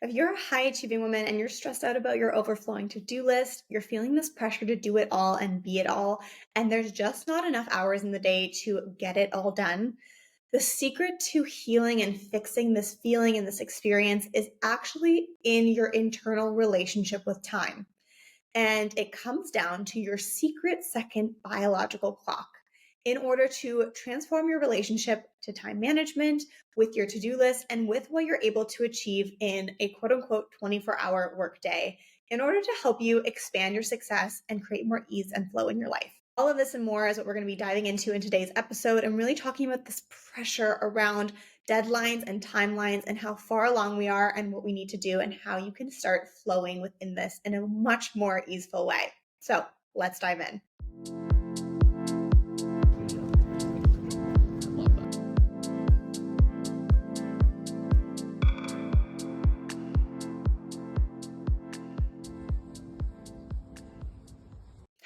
If you're a high achieving woman and you're stressed out about your overflowing to-do list, you're feeling this pressure to do it all and be it all, and there's just not enough hours in the day to get it all done, the secret to healing and fixing this feeling and this experience is actually in your internal relationship with time. And it comes down to your secret second biological clock. In order to transform your relationship to time management with your to do list and with what you're able to achieve in a quote unquote 24-hour workday, in order to help you expand your success and create more ease and flow in your life. All of this and more is what we're going to be diving into in today's episode and really talking about this pressure around deadlines and timelines and how far along we are and what we need to do and how you can start flowing within this in a much more easeful way. So let's dive in.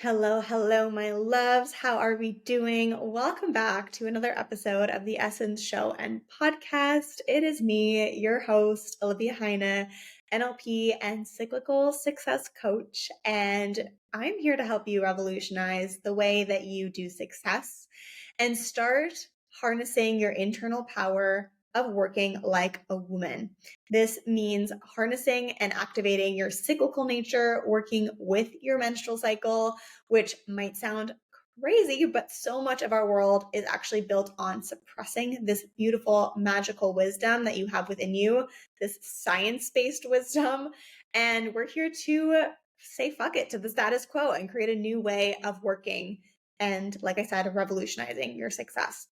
Hello, my loves. How are we doing? Welcome back to another episode of the Essence Show and Podcast. It is me, your host, Olivia Heine, NLP and cyclical success coach. And I'm here to help you revolutionize the way that you do success and start harnessing your internal power of working like a woman. This means harnessing and activating your cyclical nature, working with your menstrual cycle, which might sound crazy, but so much of our world is actually built on suppressing this beautiful, magical wisdom that you have within you, this science-based wisdom. And we're here to say fuck it to the status quo and create a new way of working. And like I said, revolutionizing your success.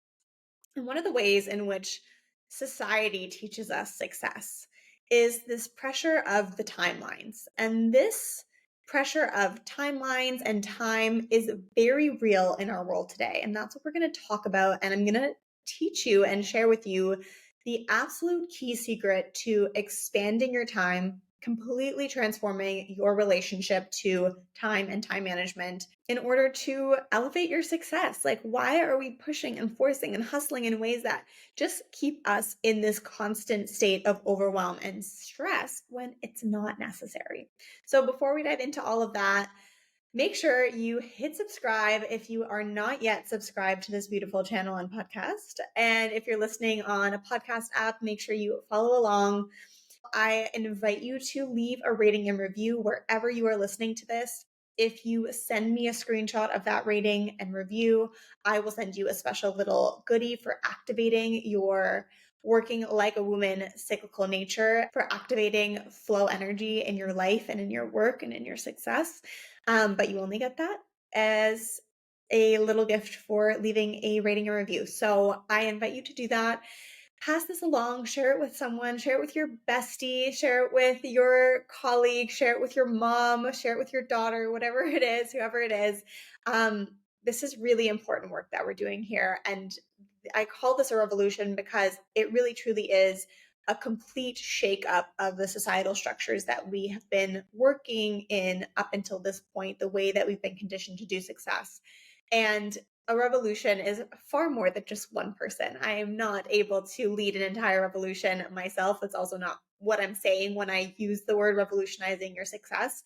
And one of the ways in which society teaches us success is this pressure of the timelines. And this pressure of timelines and time is very real in our world today. And that's what we're going to talk about. And I'm going to teach you and share with you the absolute key secret to expanding your time, completely transforming your relationship to time and time management in order to elevate your success. Like, why are we pushing and forcing and hustling in ways that just keep us in this constant state of overwhelm and stress when it's not necessary? So before we dive into all of that, make sure you hit subscribe if you are not yet subscribed to this beautiful channel and podcast. And if you're listening on a podcast app, make sure you follow along. I invite you to leave a rating and review wherever you are listening to this. If you send me a screenshot of that rating and review, I will send you a special little goodie for activating your working like a woman cyclical nature, for activating flow energy in your life and in your work and in your success. But you only get that as a little gift for leaving a rating and review. So I invite you to do that. Pass this along, share it with someone, share it with your bestie, share it with your colleague, share it with your mom, share it with your daughter, whatever it is, whoever it is. This is really important work that we're doing here. And I call this a revolution because it really truly is a complete shakeup of the societal structures that we have been working in up until this point, the way that we've been conditioned to do success. And a revolution is far more than just one person. I am not able to lead an entire revolution myself. That's also not what I'm saying when I use the word revolutionizing your success.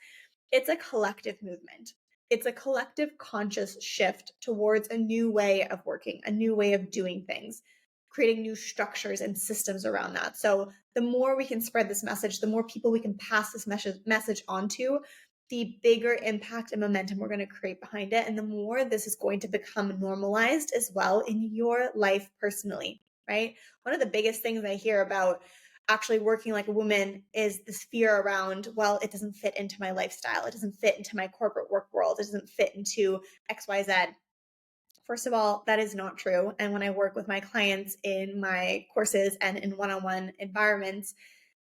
It's a collective movement. It's a collective conscious shift towards a new way of working, a new way of doing things, creating new structures and systems around that. So the more we can spread this message, the more people we can pass this message on to, the bigger impact and momentum we're going to create behind it. And the more this is going to become normalized as well in your life personally, right? One of the biggest things I hear about actually working like a woman is this fear around, well, it doesn't fit into my lifestyle. It doesn't fit into my corporate work world. It doesn't fit into XYZ. First of all, that is not true. And when I work with my clients in my courses and in one-on-one environments,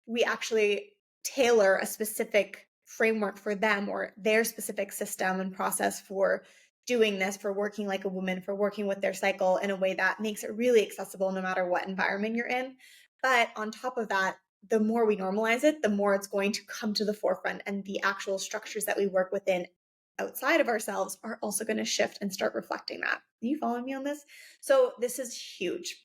we actually tailor a specific framework for them or their specific system and process for doing this, for working like a woman, for working with their cycle in a way that makes it really accessible no matter what environment you're in. But on top of that, the more we normalize it, the more it's going to come to the forefront, and the actual structures that we work within outside of ourselves are also going to shift and start reflecting that. Are you following me on this? So this is huge.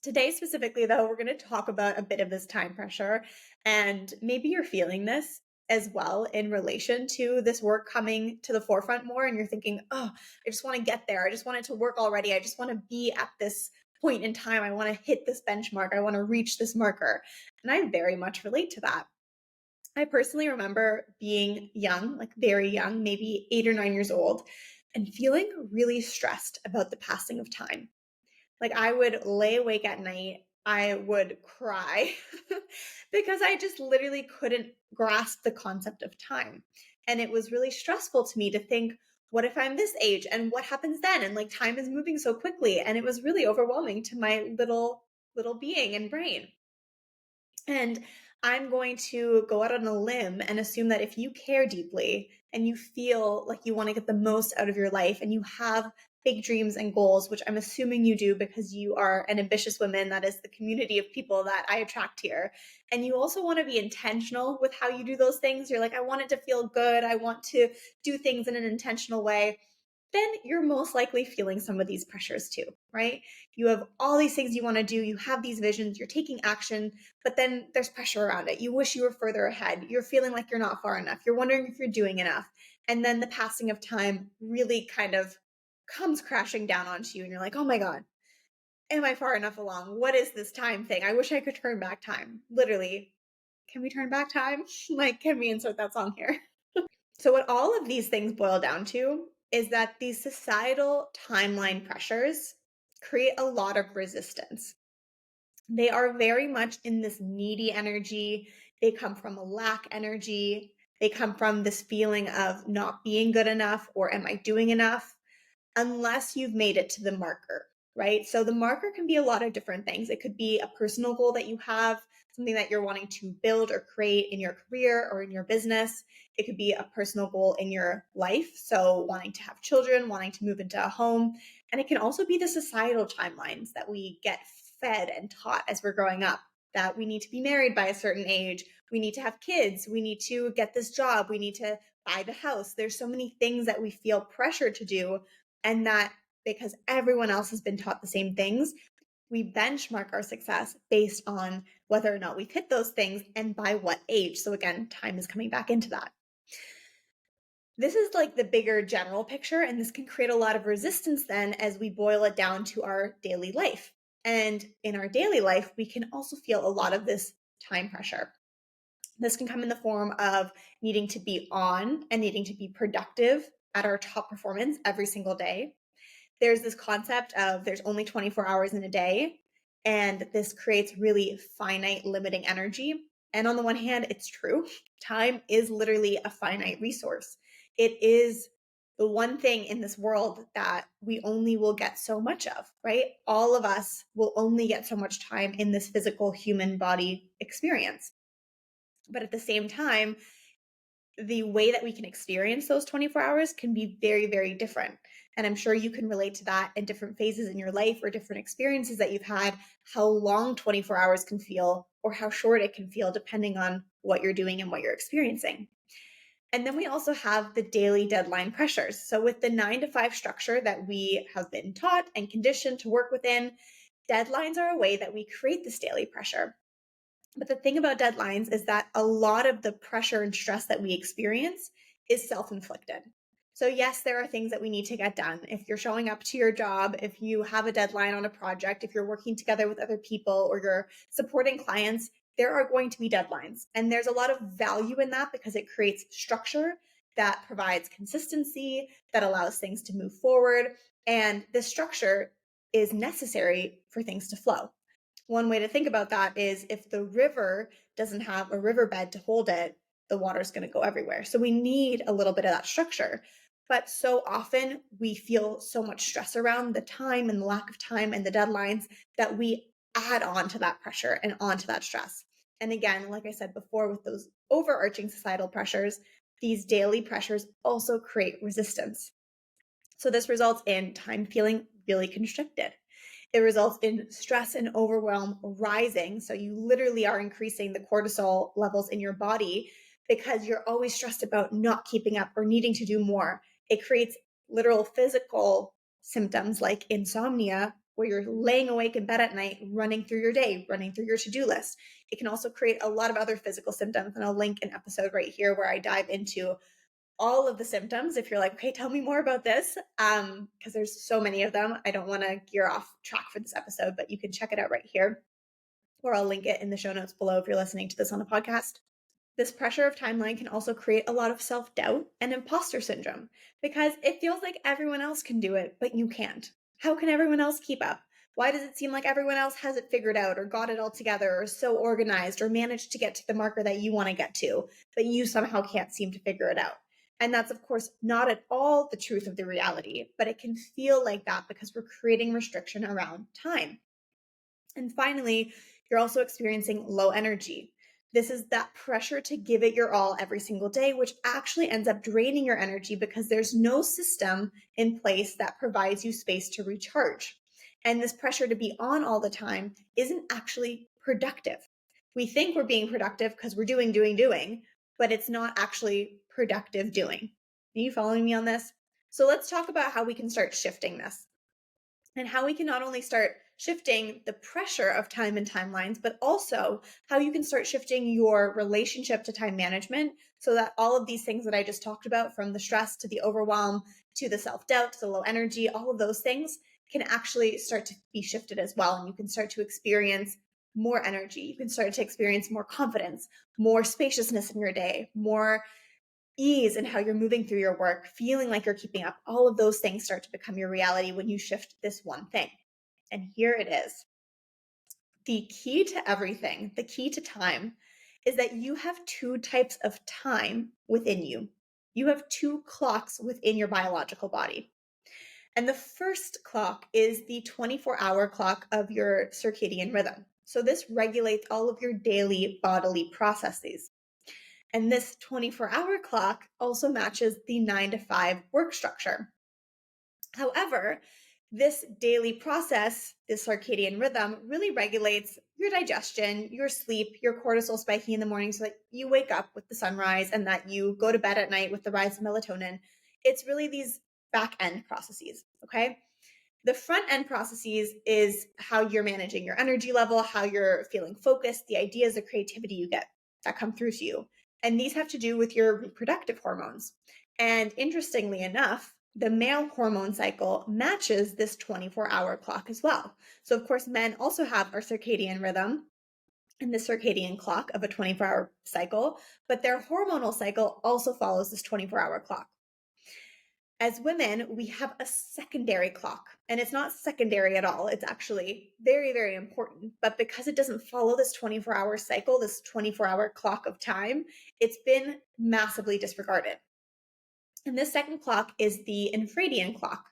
Today, specifically, though, we're going to talk about a bit of this time pressure. And maybe you're feeling this as well in relation to this work coming to the forefront more. And you're thinking, oh, I just want to get there. I just want it to work already. I just want to be at this point in time. I want to hit this benchmark. I want to reach this marker. And I very much relate to that. I personally remember being young, like very young, maybe 8 or 9 years old, and feeling really stressed about the passing of time. Like I would lay awake at night, I would cry because I just literally couldn't grasp the concept of time. And it was really stressful to me to think, what if I'm this age and what happens then? And like time is moving so quickly. And it was really overwhelming to my little being and brain. And I'm going to go out on a limb and assume that if you care deeply and you feel like you want to get the most out of your life and you have big dreams and goals, which I'm assuming you do because you are an ambitious woman, that is the community of people that I attract here. And you also want to be intentional with how you do those things. You're like, I want it to feel good. I want to do things in an intentional way. Then you're most likely feeling some of these pressures too, right? You have all these things you want to do, you have these visions, you're taking action, but then there's pressure around it. You wish you were further ahead. You're feeling like you're not far enough. You're wondering if you're doing enough. And then the passing of time really kind of comes crashing down onto you, and you're like, oh my God, am I far enough along? What is this time thing? I wish I could turn back time. Literally, can we turn back time? Like, can we insert that song here? So, what all of these things boil down to is that these societal timeline pressures create a lot of resistance. They are very much in this needy energy. They come from a lack energy. They come from this feeling of not being good enough or am I doing enough? Unless you've made it to the marker, right? So the marker can be a lot of different things. It could be a personal goal that you have, something that you're wanting to build or create in your career or in your business. It could be a personal goal in your life. So wanting to have children, wanting to move into a home. And it can also be the societal timelines that we get fed and taught as we're growing up, that we need to be married by a certain age. We need to have kids. We need to get this job. We need to buy the house. There's so many things that we feel pressure to do, and that because everyone else has been taught the same things, we benchmark our success based on whether or not we've hit those things and by what age. So again, time is coming back into that. This is like the bigger general picture, and this can create a lot of resistance then as we boil it down to our daily life. And in our daily life, we can also feel a lot of this time pressure. This can come in the form of needing to be on and needing to be productive at our top performance every single day. There's this concept of there's only 24 hours in a day, and this creates really finite limiting energy. And on the one hand, it's true. Time is literally a finite resource. It is the one thing in this world that we only will get so much of, right? All of us will only get so much time in this physical human body experience. But at the same time, the way that we can experience those 24 hours can be very, very different. And I'm sure you can relate to that in different phases in your life or different experiences that you've had, how long 24 hours can feel or how short it can feel, depending on what you're doing and what you're experiencing. And then we also have the daily deadline pressures. So with the 9 to 5 structure that we have been taught and conditioned to work within, deadlines are a way that we create this daily pressure. But the thing about deadlines is that a lot of the pressure and stress that we experience is self-inflicted. So yes, there are things that we need to get done. If you're showing up to your job, if you have a deadline on a project, if you're working together with other people or you're supporting clients, there are going to be deadlines. And there's a lot of value in that because it creates structure that provides consistency, that allows things to move forward. And this structure is necessary for things to flow. One way to think about that is if the river doesn't have a riverbed to hold it, the water's going to go everywhere. So we need a little bit of that structure. But so often we feel so much stress around the time and the lack of time and the deadlines that we add on to that pressure and onto that stress. And again, like I said before, with those overarching societal pressures, these daily pressures also create resistance. So this results in time feeling really constricted. It results in stress and overwhelm rising. So you literally are increasing the cortisol levels in your body because you're always stressed about not keeping up or needing to do more. It creates literal physical symptoms like insomnia where you're laying awake in bed at night, running through your day, running through your to-do list. It can also create a lot of other physical symptoms. And I'll link an episode right here where I dive into all of the symptoms. If you're like, okay, tell me more about this, because there's so many of them. I don't want to gear off track for this episode, but you can check it out right here, or I'll link it in the show notes below if you're listening to this on a podcast. This pressure of timeline can also create a lot of self-doubt and imposter syndrome because it feels like everyone else can do it, but you can't. How can everyone else keep up? Why does it seem like everyone else has it figured out or got it all together or is so organized or managed to get to the marker that you want to get to, but you somehow can't seem to figure it out? And that's, of course, not at all the truth of the reality, but it can feel like that because we're creating restriction around time. And finally, you're also experiencing low energy. This is that pressure to give it your all every single day, which actually ends up draining your energy because there's no system in place that provides you space to recharge. And this pressure to be on all the time isn't actually productive. We think we're being productive because we're doing, but it's not actually productive doing. Are you following me on this? So let's talk about how we can start shifting this and how we can not only start shifting the pressure of time and timelines, but also how you can start shifting your relationship to time management so that all of these things that I just talked about, from the stress to the overwhelm to the self-doubt to the low energy, all of those things can actually start to be shifted as well. And you can start to experience more energy. You can start to experience more confidence, more spaciousness in your day, more ease in how you're moving through your work, feeling like you're keeping up. All of those things start to become your reality when you shift this one thing. And here it is. The key to everything, the key to time, is that you have two types of time within you. You have two clocks within your biological body. And the first clock is the 24-hour clock of your circadian rhythm. So this regulates all of your daily bodily processes. And this 24-hour clock also matches the 9 to 5 work structure. However, this daily process, this circadian rhythm, really regulates your digestion, your sleep, your cortisol spiking in the morning so that you wake up with the sunrise and that you go to bed at night with the rise of melatonin. It's really these back end processes, okay? The front end processes is how you're managing your energy level, how you're feeling focused, the ideas, the creativity you get that come through to you. And these have to do with your reproductive hormones. And interestingly enough, the male hormone cycle matches this 24-hour clock as well. So of course, men also have our circadian rhythm and the circadian clock of a 24-hour cycle, but their hormonal cycle also follows this 24-hour clock. As women, we have a secondary clock, and it's not secondary at all. It's actually very, very important. But because it doesn't follow this 24-hour cycle, this 24-hour clock of time, it's been massively disregarded. And this second clock is the infradian clock.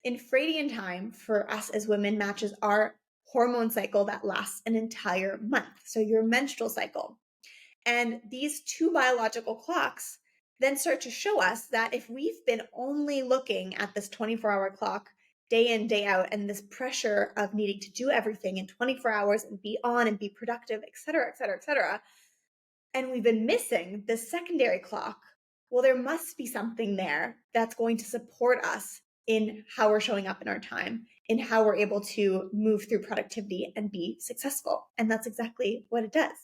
Infradian time for us as women matches our hormone cycle that lasts an entire month. So your menstrual cycle. And these two biological clocks then start to show us that if we've been only looking at this 24-hour clock day in, day out, and this pressure of needing to do everything in 24 hours and be on and be productive, et cetera, et cetera, et cetera, and we've been missing the secondary clock, well, there must be something there that's going to support us in how we're showing up in our time, in how we're able to move through productivity and be successful. And that's exactly what it does.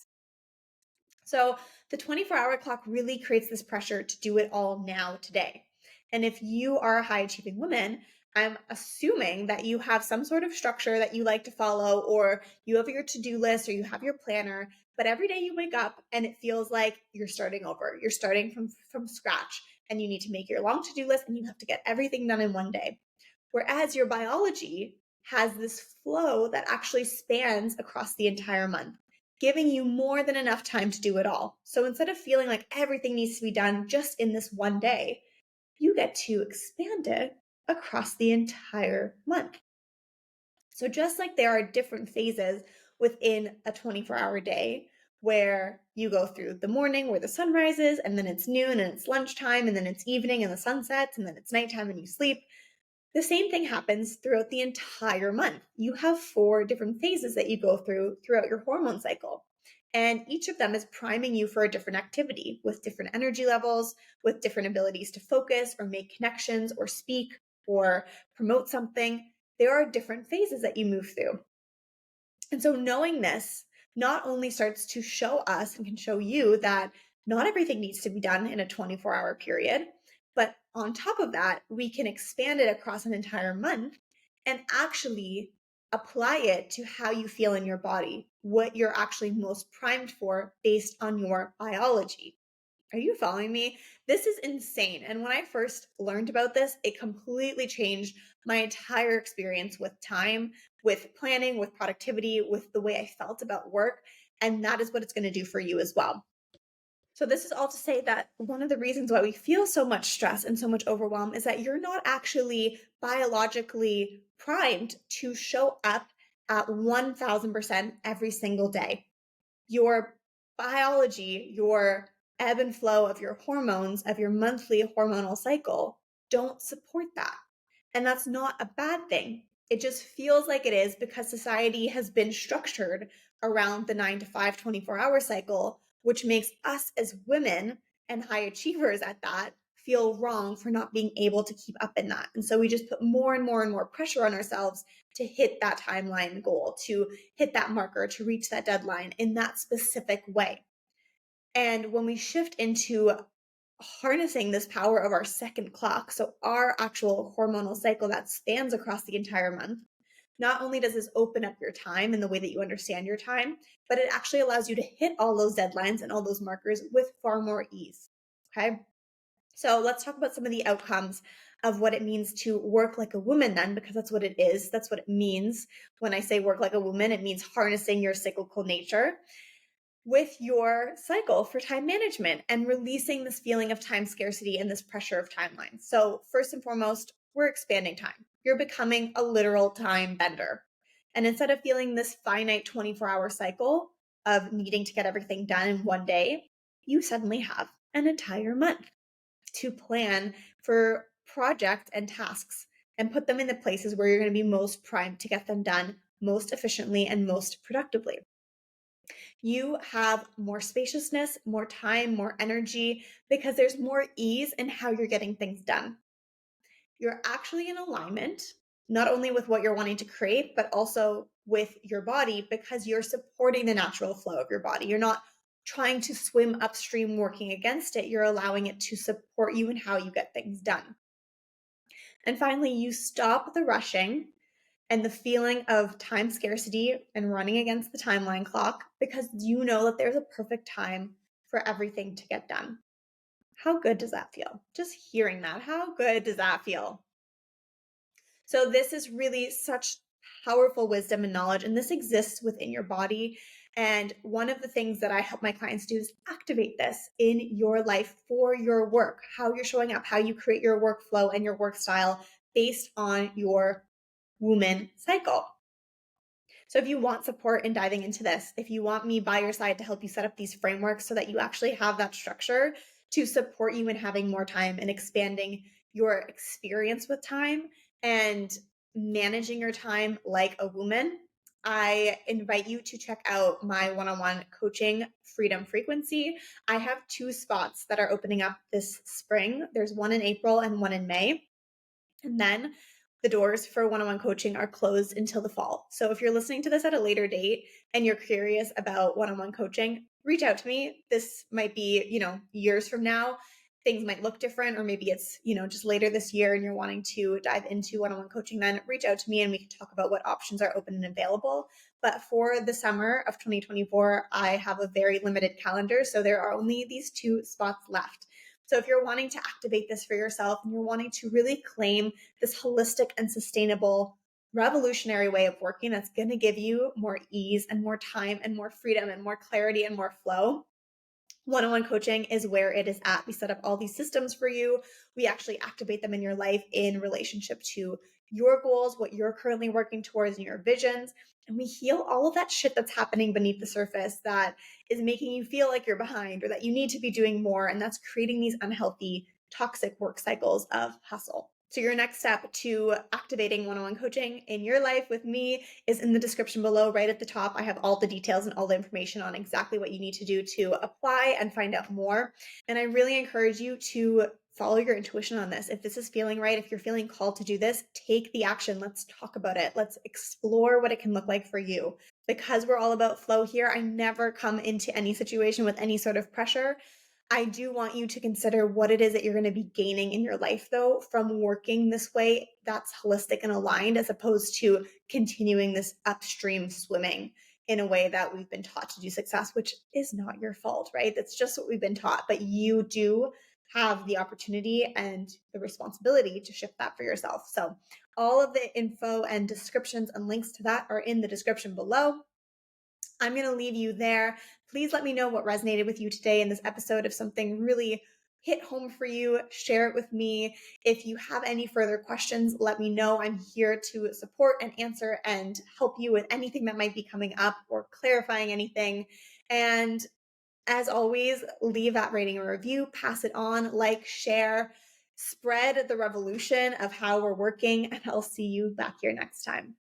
So the 24-hour clock really creates this pressure to do it all now, today. And if you are a high achieving woman, I'm assuming that you have some sort of structure that you like to follow, or you have your to-do list, or you have your planner, but every day you wake up and it feels like you're starting over. You're starting from scratch, and you need to make your long to-do list and you have to get everything done in one day. Whereas your biology has this flow that actually spans across the entire month, giving you more than enough time to do it all. So instead of feeling like everything needs to be done just in this one day, you get to expand it across the entire month. So just like there are different phases within a 24-hour day where you go through the morning where the sun rises, and then it's noon and it's lunchtime, and then it's evening and the sun sets, and then it's nighttime and you sleep. The same thing happens throughout the entire month. You have 4 different phases that you go through throughout your hormone cycle. And each of them is priming you for a different activity with different energy levels, with different abilities to focus or make connections or speak or promote something. there are different phases that you move through. And so knowing this not only starts to show us and can show you that not everything needs to be done in a 24-hour period, but on top of that, we can expand it across an entire month and actually apply it to how you feel in your body, what you're actually most primed for based on your biology. Are you following me? This is insane. And when I first learned about this, it completely changed my entire experience with time, with planning, with productivity, with the way I felt about work. And that is what it's going to do for you as well. So, this is all to say that one of the reasons why we feel so much stress and so much overwhelm is that you're not actually biologically primed to show up at 1000% every single day. Your biology, your ebb and flow of your hormones, of your monthly hormonal cycle, don't support that. And that's not a bad thing. It just feels like it is because society has been structured around the 9 to 5, 24-hour cycle, which makes us as women and high achievers at that feel wrong for not being able to keep up in that. And so we just put more and more and more pressure on ourselves to hit that timeline goal, to hit that marker, to reach that deadline in that specific way. And when we shift into harnessing this power of our second clock, so our actual hormonal cycle that spans across the entire month, not only does this open up your time and the way that you understand your time, but it actually allows you to hit all those deadlines and all those markers with far more ease. Okay. So let's talk about some of the outcomes of what it means to work like a woman then, because that's what it is. That's what it means. When I say work like a woman, it means harnessing your cyclical nature with your cycle for time management and releasing this feeling of time scarcity and this pressure of timelines. So first and foremost, we're expanding time. You're becoming a literal time bender. And instead of feeling this finite 24-hour cycle of needing to get everything done in one day, you suddenly have an entire month to plan for projects and tasks and put them in the places where you're going to be most primed to get them done most efficiently and most productively. You have more spaciousness, more time, more energy, because there's more ease in how you're getting things done. You're actually in alignment, not only with what you're wanting to create, but also with your body because you're supporting the natural flow of your body. You're not trying to swim upstream working against it. You're allowing it to support you in how you get things done. And finally, you stop the rushing and the feeling of time scarcity and running against the timeline clock because you know that there's a perfect time for everything to get done. How good does that feel? Just hearing that, how good does that feel? So this is really such powerful wisdom and knowledge, and this exists within your body. And one of the things that I help my clients do is activate this in your life for your work, how you're showing up, how you create your workflow and your work style based on your woman cycle. So if you want support in diving into this, if you want me by your side to help you set up these frameworks so that you actually have that structure to support you in having more time and expanding your experience with time and managing your time like a woman, I invite you to check out my one-on-one coaching Freedom Frequency. I have 2 spots that are opening up this spring. There's one in April and one in May. And then the doors for one-on-one coaching are closed until the fall. So if you're listening to this at a later date and you're curious about one-on-one coaching, reach out to me. This might be, years from now. Things might look different, or maybe it's, just later this year and you're wanting to dive into one-on-one coaching, then reach out to me and we can talk about what options are open and available. But for the summer of 2024, I have a very limited calendar. So there are only these 2 spots left. So if you're wanting to activate this for yourself and you're wanting to really claim this holistic and sustainable revolutionary way of working that's going to give you more ease and more time and more freedom and more clarity and more flow, one-on-one coaching is where it is at. We set up all these systems for you. We actually activate them in your life in relationship to your goals, what you're currently working towards, and your visions. And we heal all of that shit that's happening beneath the surface that is making you feel like you're behind or that you need to be doing more. And that's creating these unhealthy, toxic work cycles of hustle. So your next step to activating one-on-one coaching in your life with me is in the description below. Right at the top, I have all the details and all the information on exactly what you need to do to apply and find out more. And I really encourage you to follow your intuition on this. If this is feeling right, if you're feeling called to do this, take the action. Let's talk about it. Let's explore what it can look like for you. Because we're all about flow here, I never come into any situation with any sort of pressure. I do want you to consider what it is that you're going to be gaining in your life, though, from working this way that's holistic and aligned, as opposed to continuing this upstream swimming in a way that we've been taught to do success, which is not your fault, right? That's just what we've been taught. But you do have the opportunity and the responsibility to shift that for yourself. So, all of the info and descriptions and links to that are in the description below. I'm going to leave you there. Please let me know what resonated with you today in this episode. If something really hit home for you, share it with me. If you have any further questions, let me know. I'm here to support and answer and help you with anything that might be coming up or clarifying anything. And as always, leave that rating and review, pass it on, like, share, spread the revolution of how we're working, and I'll see you back here next time.